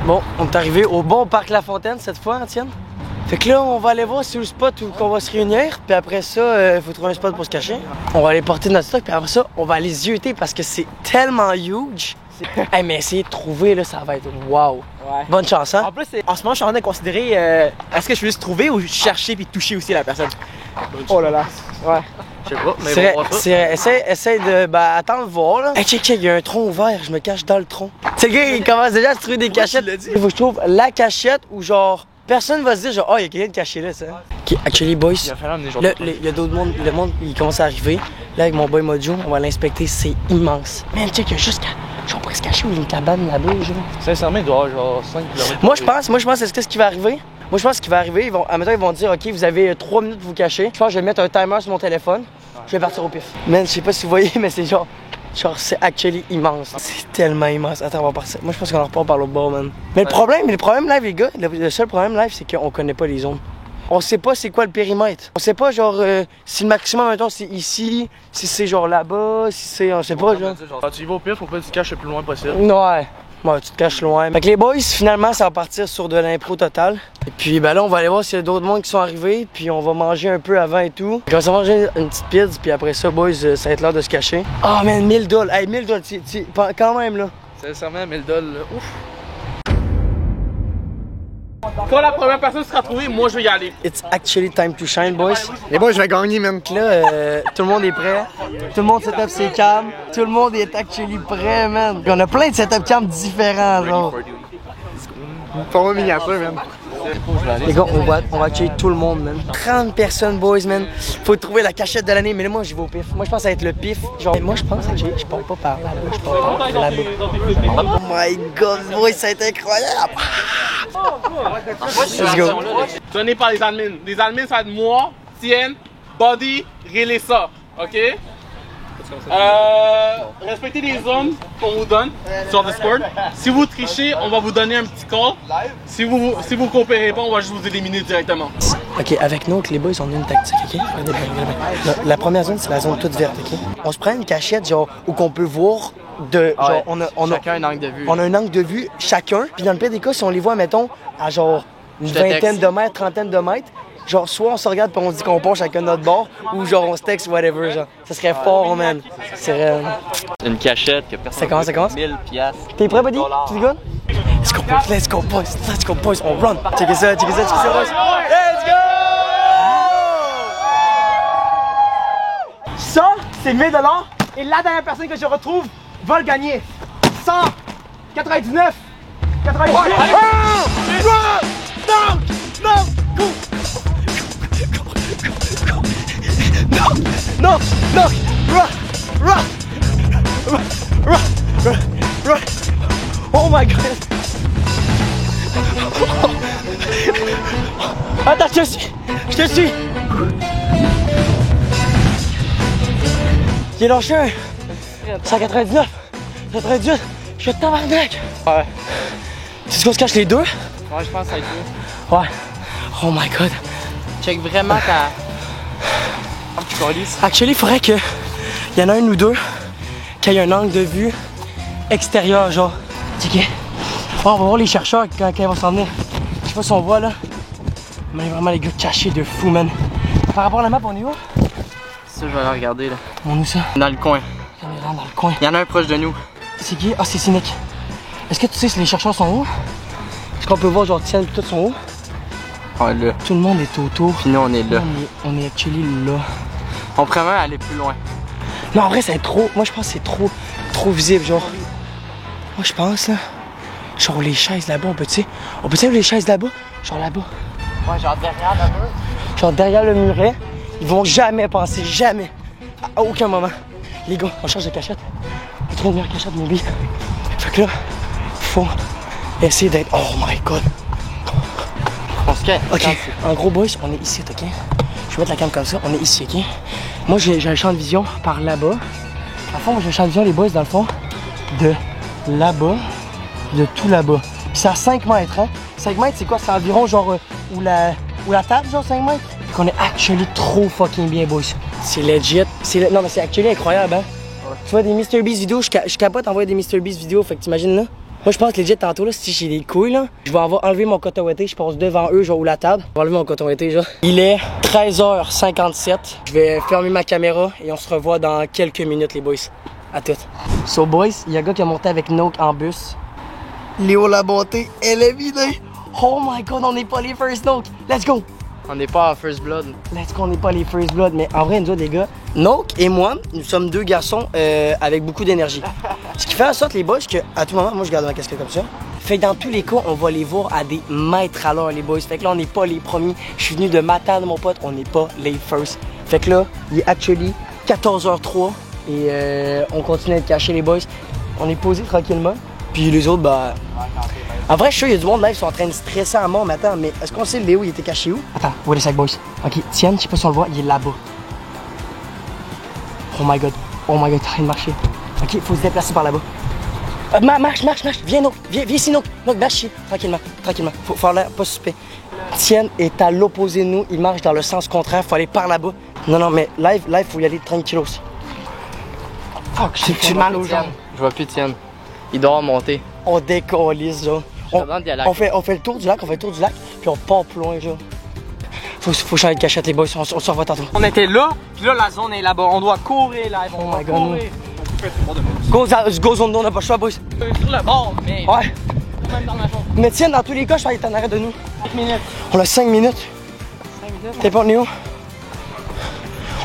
Bon, on est arrivé au bon parc La Fontaine cette fois, Étienne. Fait que là, on va aller voir sur le spot où on va se réunir. Puis après ça, il faut trouver un spot pour se cacher. On va aller porter notre stock. Puis après ça, on va aller zioter parce que c'est tellement huge. Hey, mais essayer de trouver, là, ça va être wow. Ouais. Bonne chance, hein? En plus, en ce moment, je suis en train de considérer est-ce que je veux juste trouver ou chercher puis toucher aussi la personne. Oh là là. Ouais. Je sais pas, mais bon, on va essaye de. Ben, attends de voir, là. Hey, check, il y a un tronc ouvert. Je me cache dans le tronc. Tu sais, le gars, il commence déjà à se trouver des cachettes. Il faut que je trouve la cachette où, genre, personne va se dire, genre, oh, il y a quelqu'un de caché là, ça. Ok, actually, boys, il y a d'autres mondes, le monde, il commence à arriver. Là, avec mon boy Mojo, on va l'inspecter, c'est immense. Man, check, il y a juste. Genre, on pourrait se cacher où il y a une cabane là-bas, genre. Sincèrement, il doit y avoir genre 5 km. Moi, je pense, c'est ce qui va arriver. Moi, je pense qu'il va arriver, admettons, ils vont dire, OK, vous avez 3 minutes pour vous cacher. Je pense que je vais mettre un timer sur mon téléphone. Je vais partir au pif. Man, je sais pas si vous voyez, mais c'est genre, c'est actually immense. C'est tellement immense. Attends, on va partir. Moi, je pense qu'on en repart par l'autre bord, man. Mais le problème live, les gars, le seul problème live, c'est qu'on connaît pas les zones. On sait pas c'est quoi le périmètre. On sait pas, genre, si le maximum, mettons, c'est ici, si c'est genre là-bas, si c'est. On sait pas, genre. Quand tu y vas au pif, faut pas que tu te caches le plus loin possible. Ouais. Ouais, tu te caches loin. Fait que les boys, finalement, ça va partir sur de l'impro total. Et puis, ben là, on va aller voir s'il y a d'autres mondes qui sont arrivés. Puis, on va manger un peu avant et tout. Puis, on va manger une petite pizza. Puis après ça, boys, ça va être l'heure de se cacher. Ah, oh, man, 1000 $. Hey, 1000 $. Quand même, là. Sincèrement, 1000 $, là. Ouf. Quand la première personne sera trouvée, moi je vais y aller. It's actually time to shine, boys. Les boys, je vais gagner, même. Là, tout le monde est prêt. Tout le monde set up ses cams. Tout le monde est actually prêt, man. On a plein de setup cams différents, genre. Pour moi, miniature, man. Les gars, on va accueillir tout le monde, man. 30 personnes, boys, man. Faut trouver la cachette de l'année, mais là, moi, j'y vais au pif. Moi, je pense que ça va être le pif. Genre, moi, je pense, actually, je parle pas par là-bas, je parle par là-bas. Oh my god, boys, ça va être incroyable. Let's go. Donné par les admins. Les admins, ça va être moi, Tienne, Body, Relessa. Ok? Respectez les zones qu'on vous donne sur Discord. Si vous trichez, on va vous donner un petit call. Si vous coopérez pas, on va juste vous éliminer directement. Ok, avec nous, les boys, on a une tactique, ok? Regardez bien. La première zone, c'est la zone toute verte, ok? On se prend une cachette, genre, où qu'on peut voir de. Genre, on a chacun un angle de vue. On a un angle de vue chacun. Puis dans le pire des cas, si on les voit, mettons, à genre une vingtaine de mètres, trentaine de mètres, genre, soit on se regarde puis on se dit qu'on pond chacun de notre bord, ou genre on se texte, whatever, genre. Ça serait fort, man. C'est réel. C'est une cachette que personne. Ça commence? 1000 $. T'es prêt, buddy? Tu dégonnes? Let's go, boys, on run. Checkez ça, boys. Let's go! Ça, c'est 1000 $. Et la dernière personne que je retrouve va le gagner. 199. 98. Non! Run! Oh my god! Attends, je te suis! J'ai lâché un 199, 98, je suis tabarnak! Ouais. C'est qu'on se cache les deux? Ouais, je pense que ça va être deux. Ouais. Oh my god. Check vraiment ta. Actually, il faudrait qu'il y en a un ou deux qui ait un angle de vue extérieur, genre. Checké. Oh, on va voir les chercheurs quand ils vont s'en venir. Je sais pas si on voit là. Mais vraiment les gars cachés de fou, man. Par rapport à la map, on est où? Ça, je vais aller regarder là. On est où ça? Dans le coin. Caméra dans le coin. Il y en a un proche de nous. C'est qui? Ah, c'est Cynic. Est-ce que tu sais si les chercheurs sont où? Est-ce qu'on peut voir, genre, Tiens, tous sont où? On est là. Tout le monde est autour. Puis nous, on est là. On est actually là. On pourrait même aller plus loin. Non, en vrai, c'est trop. Moi, je pense que c'est trop visible, genre. Moi, je pense, là. Genre, les chaises là-bas, on peut, tu sais. On peut, tu sais, les chaises là-bas? Genre là-bas. Ouais, genre derrière le mur. Genre derrière le muret. Ils vont jamais penser, jamais. À aucun moment. Les gars, on change de cachette. On trouve une meilleure cachette, mon billet. Fait que là, faut essayer d'être. Oh my god. On se cache. Ok, en gros, boys, on est ici, ok? Je vais mettre la cam comme ça, on est ici, ok? Moi, j'ai un champ de vision par là-bas. Dans le fond, j'ai un champ de vision, les boys, dans le fond, de là-bas, de tout là-bas. Puis c'est à 5 mètres, hein? 5 mètres, c'est quoi? C'est environ, genre, où la table, genre, 5 mètres? Fait qu'on est actually trop fucking bien, boys. C'est legit. Non, mais c'est actually incroyable, hein? Ouais. Tu vois des MrBeast vidéos, je capote d'envoyer des MrBeast vidéos, fait que t'imagines là? Moi, je pense que legit, tantôt, là, si j'ai des couilles, là, je vais avoir enlevé mon coton ouaté, je passe devant eux, je vais où la table. Je vais enlever mon coton ouaté, genre. Il est 13h57. Je vais fermer ma caméra et on se revoit dans quelques minutes, les boys. À toutes. So, boys, il y a un gars qui a monté avec Noak en bus. Léo la bonté, elle est vidée. Oh my god, on n'est pas les first Noak. Let's go. On n'est pas en First Blood. Let's go, on n'est pas les first blood. Mais en vrai, nous autres, les gars, Noak et moi, nous sommes deux garçons avec beaucoup d'énergie. Ce qui fait en sorte, les boys, qu'à tout moment, moi, je garde ma casquette comme ça. Fait que dans tous les cas, on va les voir à des mètres à l'heure, les boys. Fait que là, on n'est pas les premiers. Je suis venu de Matane, mon pote, on n'est pas les first. Fait que là, il est actually 14h03 et on continue à être cachés, les boys. On est posé tranquillement. Puis les autres, bah. En vrai, je suis sûr, il y a du monde live qui sont en train de stresser à mort, mais attends, mais est-ce qu'on sait Léo, il était caché où? Attends, wait a sec, boys. Ok, tiens, je sais pas si on le voit, il est là-bas. Oh my god, il est en train de marcher. Ok, faut se déplacer par là-bas. Marche, viens, Noak, viens ici, Noak, marche ici, tranquillement. Faut faire l'air pas suspect. Tienne est à l'opposé de nous, il marche dans le sens contraire, faut aller par là-bas. Non, mais live, faut y aller tranquillos. Fuck, j'ai mal aux jambes. Je vois plus Tienne. Il doit remonter. On décollise, genre. On fait le tour du lac, puis on part plus loin, genre. Faut changer de cachette, les boys, on se revoit tantôt. On était là, puis là, la zone est là-bas. On doit courir là. Oh my god. Go zone, on n'a pas le choix, boys. Sur le bord, mais. Ouais. Même dans la zone. Mais tiens, dans tous les cas, je vais être en arrêt de nous. 5 minutes. On a 5 minutes. 5 minutes. T'es pas, on est où?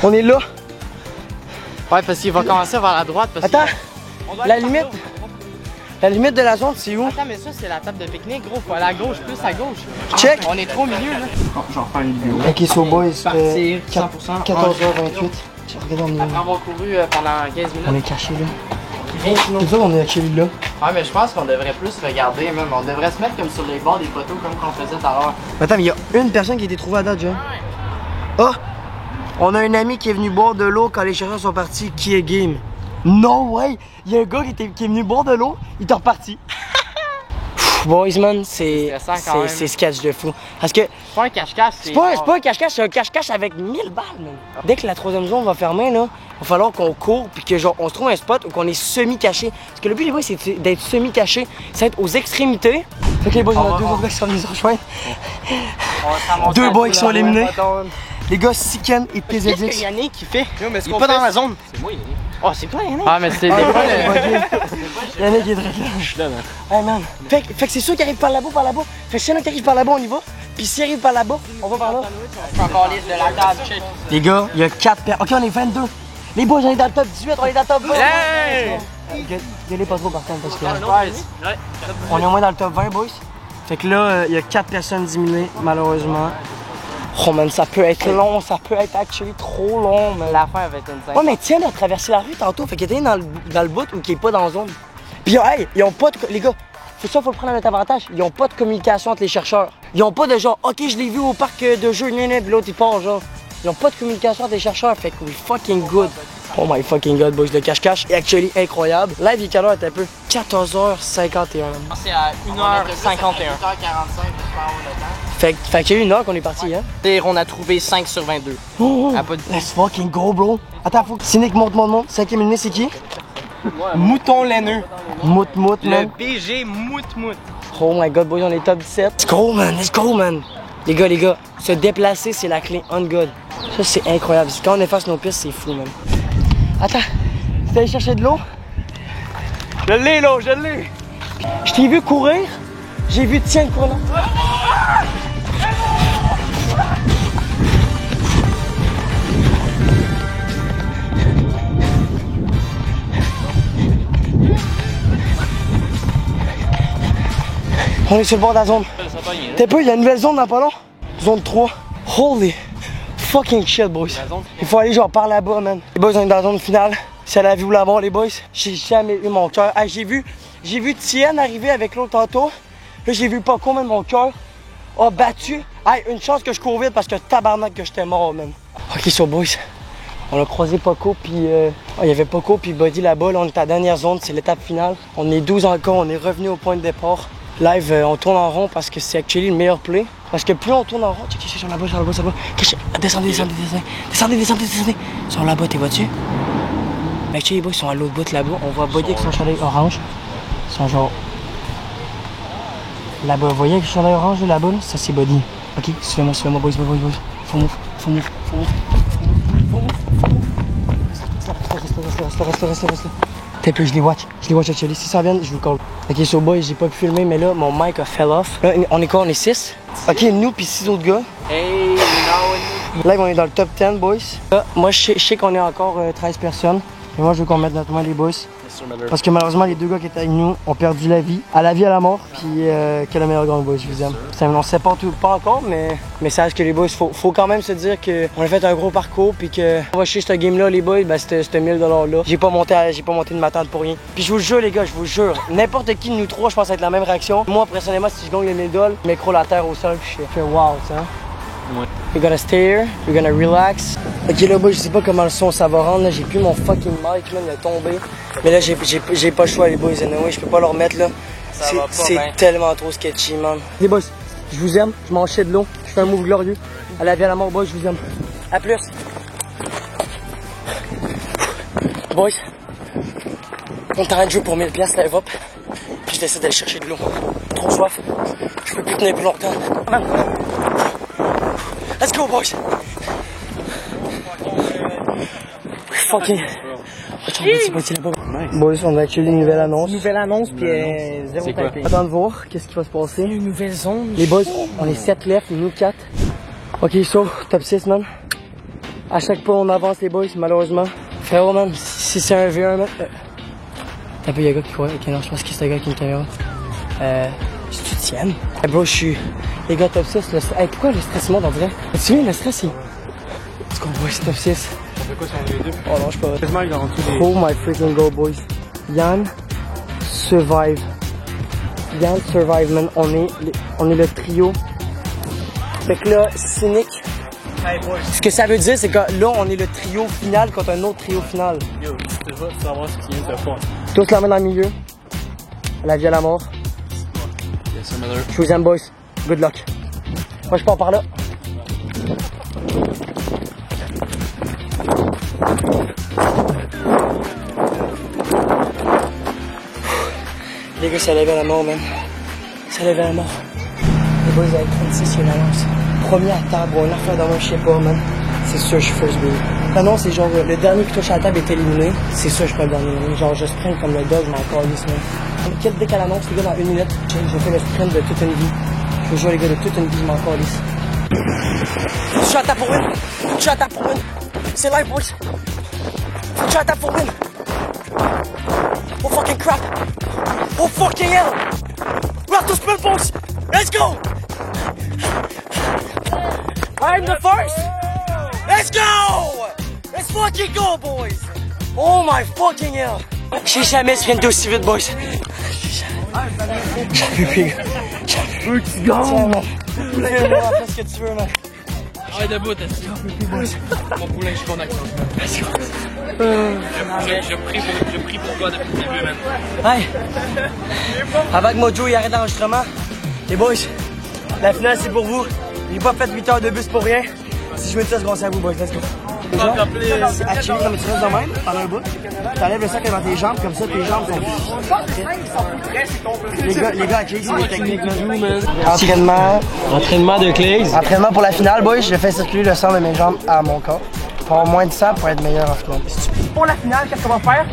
On est là. Ouais, parce qu'il va commencer vers la droite. Parce Attends, que... la limite de la zone, c'est où? Attends, mais ça, c'est la table de pique-nique, gros. Faut aller à gauche, plus à gauche. Check. On est trop au milieu, là. J'en refais une vidéo. Ok, so boys, Partir 100%. 14h28. Regarde, on est, Après avoir couru pendant 15 on minutes. est cachés là. Nous autres, on est actually là. Ouais, mais je pense qu'on devrait plus regarder, même. On devrait se mettre comme sur les bords des poteaux, comme qu'on faisait tout à l'heure. Attends, mais il y a une personne qui a été trouvée à date, John. Oh! On a un ami qui est venu boire de l'eau quand les chercheurs sont partis, qui est game. No way! Il y a un gars qui est venu boire de l'eau, il est reparti. Boys, man, c'est sketch de fou. Parce que C'est pas un cache-cache, c'est pas un cache-cache, c'est un cache-cache avec 1000 balles, man. Dès que la troisième zone va fermer, là, il va falloir qu'on court puis que genre on se trouve un spot où qu'on est semi-caché. Parce que le but, les boys, c'est d'être semi-caché, c'est être aux extrémités. Fait que les boys, on a deux autres gars qui sont venus se rejoindre. Deux boys qui sont éliminés. Les gars, Siken et Qu'est-ce que PZX. Yannick qui fait? Yo, mais ce Il est qu'on pas fait, dans la zone. C'est moi, Yannick. Oh, c'est toi, Yannick? Ah, mais c'est des fois, Yannick est direct là. Je suis là, man. Hey man. Fait que c'est sûr qu'il arrive par là-bas, Fait que si y'en a qui arrive par là-bas, on y va. Puis s'il arrive par là-bas, on va par là. Je suis encore liste de la table, check. Les gars, il y a 4 personnes. Ok, on est 22. Les boys, on est dans le top 18, on est dans le top 20. Hey! Gueulez pas trop par contre parce que on est au moins dans le top 20, boys. Fait que là, il y a 4 personnes diminuées, malheureusement. Oh man, ça peut être long, ça peut être actually trop long, man. La fin va être une scène. Ouais, mais tiens, on a traversé la rue tantôt, fait qu'il y a dans le bout ou qui est pas dans la zone. Puis hey, ils ont pas de. Les gars, faut le prendre à notre avantage. Ils ont pas de communication entre les chercheurs. Ils ont pas de genre, ok, je l'ai vu au parc de jeux, puis l'autre il part, genre. Ils ont pas de communication entre les chercheurs, fait que we fucking good. Oh my fucking god, boys, le cache-cache est actually incroyable. Live, il est quelle heure, un peu? 14h51. C'est à 1h51. 1h45, je peux avoir le temps. Fait qu'il y a une heure qu'on est parti, hein? On a trouvé 5 sur 22. Oh, Ah, pas de- let's fucking go, bro. Attends, faut que Cynic monte. 5e minute, c'est qui? Mouton laineux. Mout, Le man. BG Mout. Oh my god, boys, on est top 17. Let's go, man. Les gars, se déplacer, c'est la clé, on god. Ça, c'est incroyable. Quand on efface nos pistes, c'est fou, man. Attends, tu allé chercher de l'eau? Je l'ai, là, je l'ai. Je t'ai vu courir. J'ai vu Tienne courir là. On est sur le bord de la zone. T'es peu, il y a une nouvelle zone dans pas long. Zone 3. Holy fucking shit, boys. Il faut aller genre par là-bas, man. Les boys, on est dans la zone finale. C'est la vue ou là-bas, les boys. J'ai jamais eu mon cœur. Hey, j'ai vu Tienne arriver avec l'autre tantôt. Là, j'ai vu Paco, man, mon cœur a battu. Hey, une chance que je cours vite parce que tabarnak que j'étais mort, man. Ok, so boys. On a croisé Paco, puis il y avait Paco, puis Buddy là-bas. Là, on est à la dernière zone, c'est l'étape finale. On est 12 encore, on est revenu au point de départ. Live, on tourne en rond parce que c'est actually le meilleur play. Parce que plus on tourne en rond, check, sur là-bas. Descendez. Ils sont là-bas, t'es vois-tu? Mais actually, les boys, ils sont à l'autre bout là-bas. On voit Buddy avec son chandail orange. Ils sont genre Là-bas, vous voyez le chandail orange là-bas? Là? Ça, c'est Buddy. Ok, suivez-moi, boys. Faut move. Reste. T'es plus, je les watch actually. Si ça vient, je vous call. Ok, so boys, j'ai pas pu filmer, mais là, mon mic a fell off. Là, on est quoi? On est 6. Ok, nous puis 6 autres gars. Hey, Là, on est dans le top 10, boys. Là, moi, je sais qu'on est encore 13 personnes. Et moi, je veux qu'on mette notre main les boys. Parce que malheureusement, les deux gars qui étaient avec nous ont perdu la vie. À la vie, à la mort. Puis, quel est le meilleur gang, boys, je vous aime. On sait pas encore, mais sache que les boys, faut quand même se dire qu'on a fait un gros parcours. Puis qu'on va chier ce game-là, les boys, ben, c'était 1000 $là. J'ai pas monté de ma tente pour rien. Puis, je vous jure, les gars, je vous jure, n'importe qui de nous trois, je pense être la même réaction. Moi, personnellement, si je gagne les 1000 $, je m'écroule la terre au sol. Puis, je fais wow, ça. Ouais. We're gonna stay here, we're gonna relax. Ok là bas, je sais pas comment le son ça va rendre, j'ai plus mon fucking mic, man, il a tombé. Mais là j'ai pas le choix les boys, anyway, je peux pas le remettre là. C'est tellement trop sketchy, man. Les boys, je vous aime, je m'enchaîne de l'eau, je fais un move glorieux. À la vie à la mort, boys, je vous aime. À plus. Boys, on est en train de jouer pour 1000 $, live up. Puis je décide d'aller chercher de l'eau. Trop soif, je peux plus tenir plus longtemps. Man. Let's go, boys! Fucking. Boys, on a actually une nouvelle annonce. Puis zéro tapé. Attends de voir qu'est-ce qui va se passer. Une nouvelle zone. Les boys, on est 7 left, nous 4. Ok, so, top 6, man. À chaque pas, on avance, les boys, malheureusement. Frérot, man, si c'est un V1, man. T'as peu, y'a un gars qui croit. Ok, non, je pense que c'est un gars qui a une caméra. C'est-tu tienne? Hey, bro, je suis. Les gars, top 6, le stress. Hey, pourquoi le stress monte, on dirait? Tu vois, le stress, il. Est-ce qu'on voit, c'est top 6? On fait quoi si on est deux? Oh non, je suis pas. Quasiment, il est en dessous des... Oh my freaking god, boys. Yann survive. Yann survive, man. On est le trio. Fait que là, cynique. Hey, boys. Ce que ça veut dire, c'est que là, on est le trio final contre un autre trio final. Yo, tu vas savoir ce qui vient de se faire. Tous la main dans le milieu. À la vie à la mort. Yes, another. Je vous aime, boys. Good luck. Moi, je pars par là. Les gars, ça lève à la mort, man. Ça lève à la mort. Les boys, avec 36, il y a une annonce. Premier à table ou un affaire dans moi, je sais pas, man. C'est sûr, je suis first build. L'annonce, c'est genre, le dernier qui touche à la table est éliminé. C'est sûr, je suis pas le dernier. Genre, je sprint comme le dog, je m'en calisse, man. Dès qu'à l'annonce, les gars, dans 1 minute, je fais le sprint de toute une vie. Je vous jure, les gars, de toute une vie, je m'en calisse. Je suis à table pour win. Je suis à table pour win. C'est live, boys. Je suis à table pour win. Oh fucking crap. Oh fucking hell. We have to split, boys. Let's go. I'm the first. Let's go. Let's fucking go, boys. Oh my fucking hell. J'ai jamais sprinté aussi vite, boys. J'avais plus. Let's go. Fais-moi après ce que tu veux, man. Ah, debout, t'as dit. Mon poulain, je suis ton accent. Je prie pour toi depuis le début, man. Hey! Avant que Mojo il arrête l'enregistrement, les boys, la finale c'est pour vous. J'ai pas fait 8 heures de bus pour rien. Si je me dis ça, c'est grâce à vous, boys. Let's go. C'est actually comme tu restes de même pendant un bout. T'enlèves le sac devant tes jambes, comme ça tes jambes sont. Les gars, actually, c'est des techniques. Entraînement de Clays. Entraînement pour la finale, boys. Je fais circuler le sang de mes jambes à mon corps. Pour moins de sang pour être meilleur en finale. Pour la finale, qu'est-ce qu'on va faire?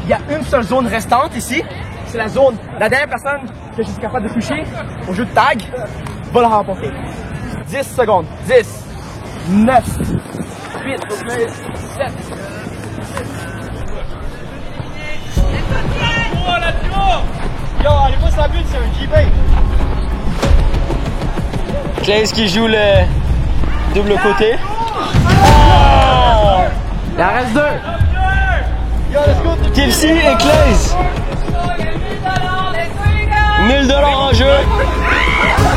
Il y a une seule zone restante ici. C'est la zone. La dernière personne que je suis capable de toucher au jeu de tag va la remporter. 10 secondes. 10, 9, 8, 7. Oh, la duo! Yo, allez pas sur la butte, c'est un JB. Clays qui joue le double côté. Oh! Il en reste 2. Yo, let's go. Tipsy et Clays. 1000 $ en jeu.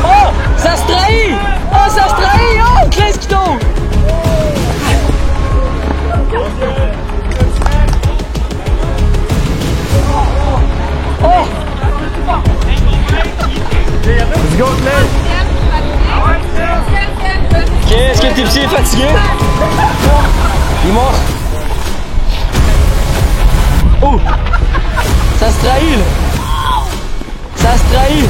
Oh! Ça se trahit! Oh, ça se trahit! Oh! Clays qui tombe! Oh! Let's go, Clays! Ok, est-ce que Tipsy est fatigué? Il est mort. Oh! Ça se trahit, là! Ça se trahit!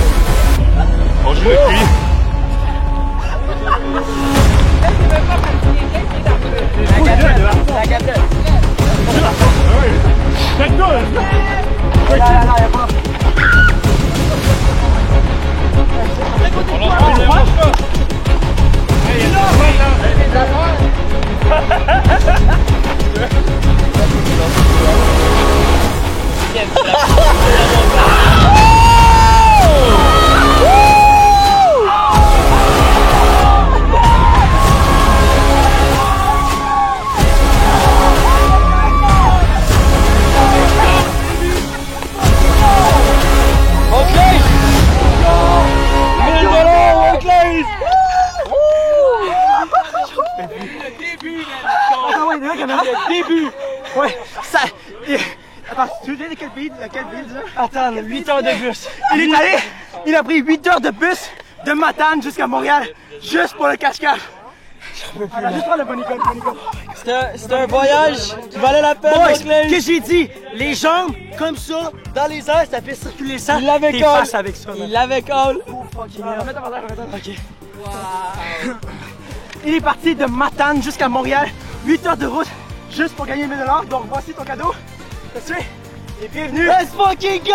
Début! Ouais, ça. Attends, tu veux dire quel pays déjà? Attends, 8 heures de bus. Il a pris 8 heures de bus de Matane jusqu'à Montréal, juste pour le cache-cache. Alors, juste prends le bon Nicole. C'était un voyage qui valait la peine. Boys, qu'est-ce que j'ai dit? Les jambes, comme ça, dans les airs, ça fait circuler le sang. Il l'avait T'es call. face avec ça. Il l'avait call. Ok. Il est parti de Matane jusqu'à Montréal, 8 heures de route, juste pour gagner 1000 $. Donc voici ton cadeau. T'as suivi? Et bienvenue. Let's fucking go!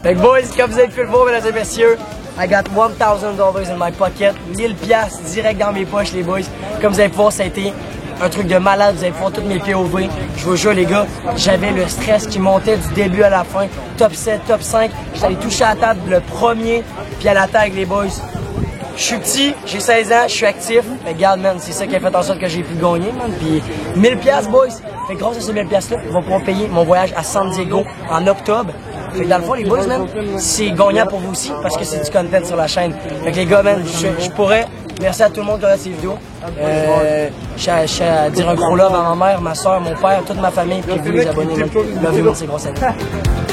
Fait que boys, comme vous avez pu le voir, mesdames et messieurs, I got $1,000 in my pocket, 1000 piastres direct dans mes poches, les boys. Comme vous allez pouvoir, ça a été un truc de malade, vous allez pouvoir tous mes POV. Je vous jure, les gars, j'avais le stress qui montait du début à la fin. Top 7, top 5, j'étais allé toucher à la table le premier, puis à la tag, les boys. Je suis petit, j'ai 16 ans, je suis actif. Mais regarde, man, c'est ça qui a fait en sorte que j'ai pu gagner, man. Puis 1000 piastres, boys. Fait que grâce à ces 1000 piastres-là, on va pouvoir payer mon voyage à San Diego en octobre. Fait que dans le fond, les boys, man, c'est gagnant pour vous aussi parce que c'est du content sur la chaîne. Fait que les gars, man, je pourrais. Merci à tout le monde qui regarde ces vidéos. Je tiens à dire un gros love à ma mère, ma soeur, mon père, toute ma famille, puis vous les abonnés, man. Love you, man, c'est gros à vous.